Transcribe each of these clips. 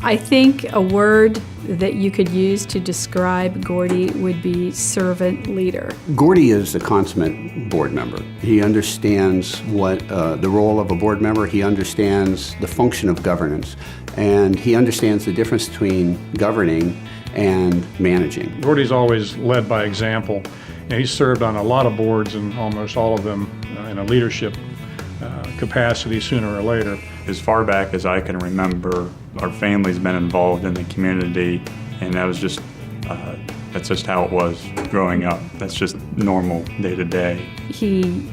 I think a word that you could use to describe Gordy would be servant leader. Gordy is a consummate board member. He understands what the role of a board member. He understands the function of governance, and he understands the difference between governing and managing. Gordy's always led by example, and he's served on a lot of boards, and almost all of them in a leadership capacity sooner or later. As far back as I can remember, our family's been involved in the community, and that's just how it was growing up. That's just normal day to day. He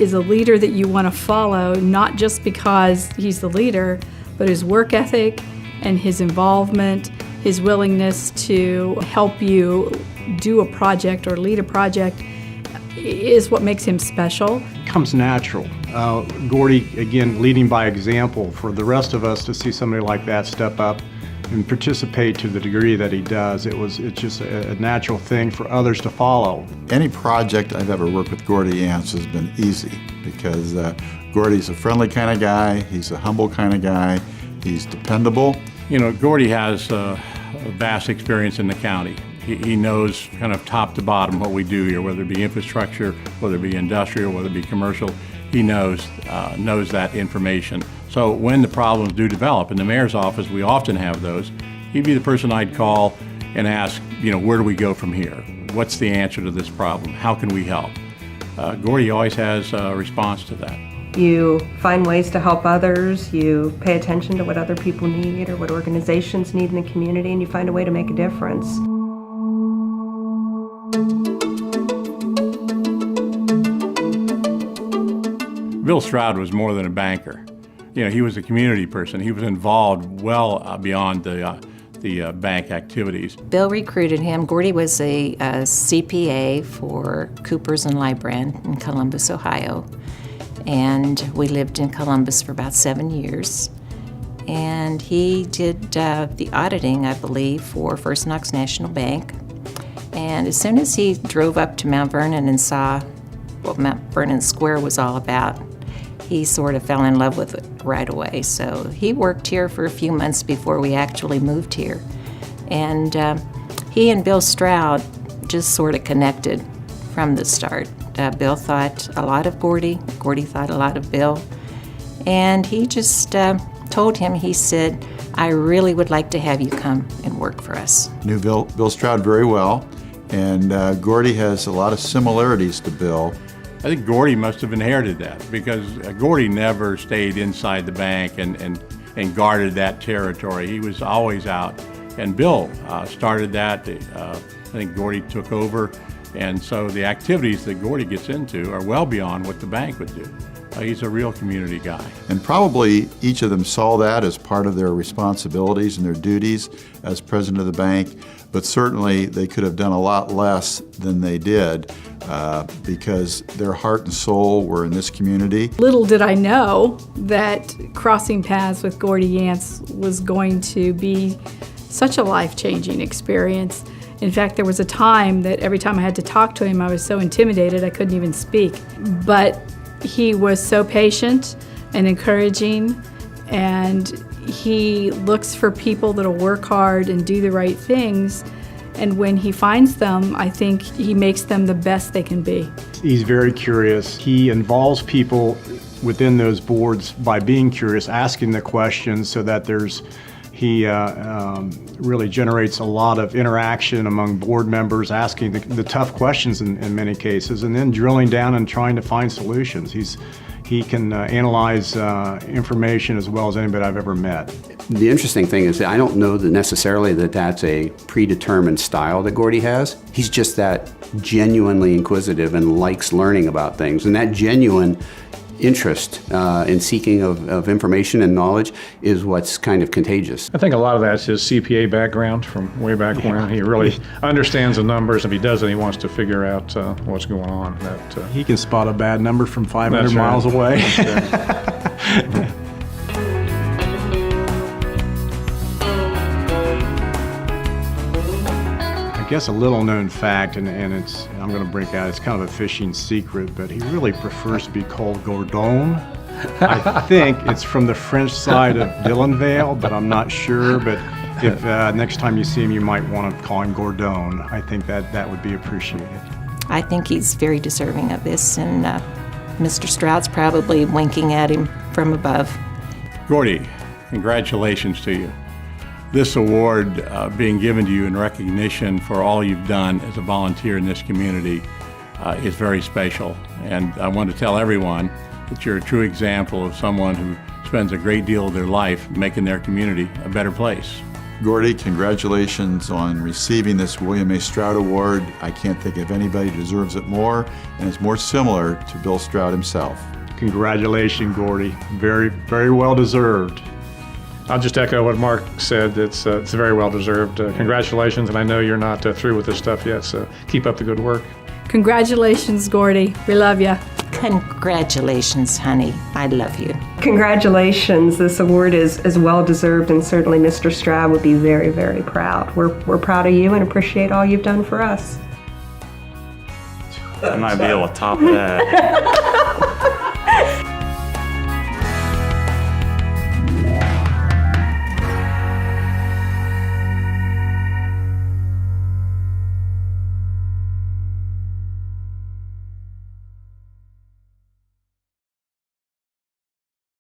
is a leader that you want to follow, not just because he's the leader, but his work ethic and his involvement, his willingness to help you do a project or lead a project is what makes him special. Comes natural. Gordy, again, leading by example. For the rest of us to see somebody like that step up and participate to the degree that he does, it's just a natural thing for others to follow. Any project I've ever worked with Gordy Yance has been easy because Gordy's a friendly kind of guy, he's a humble kind of guy, he's dependable. You know, Gordy has a vast experience in the county. He knows kind of top to bottom what we do here, whether it be infrastructure, whether it be industrial, whether it be commercial. He knows that information. So when the problems do develop, in the mayor's office we often have those, he'd be the person I'd call and ask, you know, where do we go from here? What's the answer to this problem? How can we help? Gordy always has a response to that. You find ways to help others, you pay attention to what other people need or what organizations need in the community, and you find a way to make a difference. Bill Stroud was more than a banker. You know, he was a community person. He was involved well beyond the bank activities. Bill recruited him. Gordy was a CPA for Coopers and Lybrand in Columbus, Ohio. And we lived in Columbus for about 7 years. And he did the auditing, I believe, for First Knox National Bank. And as soon as he drove up to Mount Vernon and saw what Mount Vernon Square was all about, he sort of fell in love with it right away. So he worked here for a few months before we actually moved here. And he and Bill Stroud just sort of connected from the start. Bill thought a lot of Gordy. Gordy thought a lot of Bill. And he just told him, he said, I really would like to have you come and work for us. Knew Bill Stroud very well, and Gordy has a lot of similarities to Bill. I think Gordy must have inherited that because Gordy never stayed inside the bank and guarded that territory. He was always out. And Bill started that. I think Gordy took over. And so the activities that Gordy gets into are well beyond what the bank would do. He's a real community guy. And probably each of them saw that as part of their responsibilities and their duties as president of the bank, but certainly they could have done a lot less than they did because their heart and soul were in this community. Little did I know that crossing paths with Gordy Yance was going to be such a life-changing experience. In fact, there was a time that every time I had to talk to him, I was so intimidated I couldn't even speak. But he was so patient and encouraging, and he looks for people that'll work hard and do the right things. And when he finds them, I think he makes them the best they can be. He's very curious. He involves people within those boards by being curious, asking the questions so that he really generates a lot of interaction among board members, asking the tough questions in many cases, and then drilling down and trying to find solutions. He can analyze information as well as anybody I've ever met. The interesting thing is that I don't know that necessarily that's a predetermined style that Gordy has. He's just that genuinely inquisitive and likes learning about things, and that genuine interest in seeking of information and knowledge is what's kind of contagious. I think a lot of that's his CPA background from way back when. He really understands the numbers. If he doesn't, he wants to figure out what's going on. He can spot a bad number from 500 miles away. I guess a little known fact, and I'm going to break out, it's kind of a fishing secret, but he really prefers to be called Gordon. I think it's from the French side of Dillonvale, but I'm not sure. But if next time you see him, you might want to call him Gordon. I think that would be appreciated. I think he's very deserving of this, and Mr. Stroud's probably winking at him from above. Gordy, congratulations to you. This award being given to you in recognition for all you've done as a volunteer in this community is very special. And I want to tell everyone that you're a true example of someone who spends a great deal of their life making their community a better place. Gordy, congratulations on receiving this William A. Stroud Award. I can't think of anybody who deserves it more, and it's more similar to Bill Stroud himself. Congratulations, Gordy. Very, very well deserved. I'll just echo what Mark said. It's very well deserved. Congratulations, and I know you're not through with this stuff yet, so keep up the good work. Congratulations, Gordy. We love you. Congratulations, honey. I love you. Congratulations. This award is well deserved, and certainly Mr. Stroud would be very, very proud. We're proud of you and appreciate all you've done for us. I might be able to top that.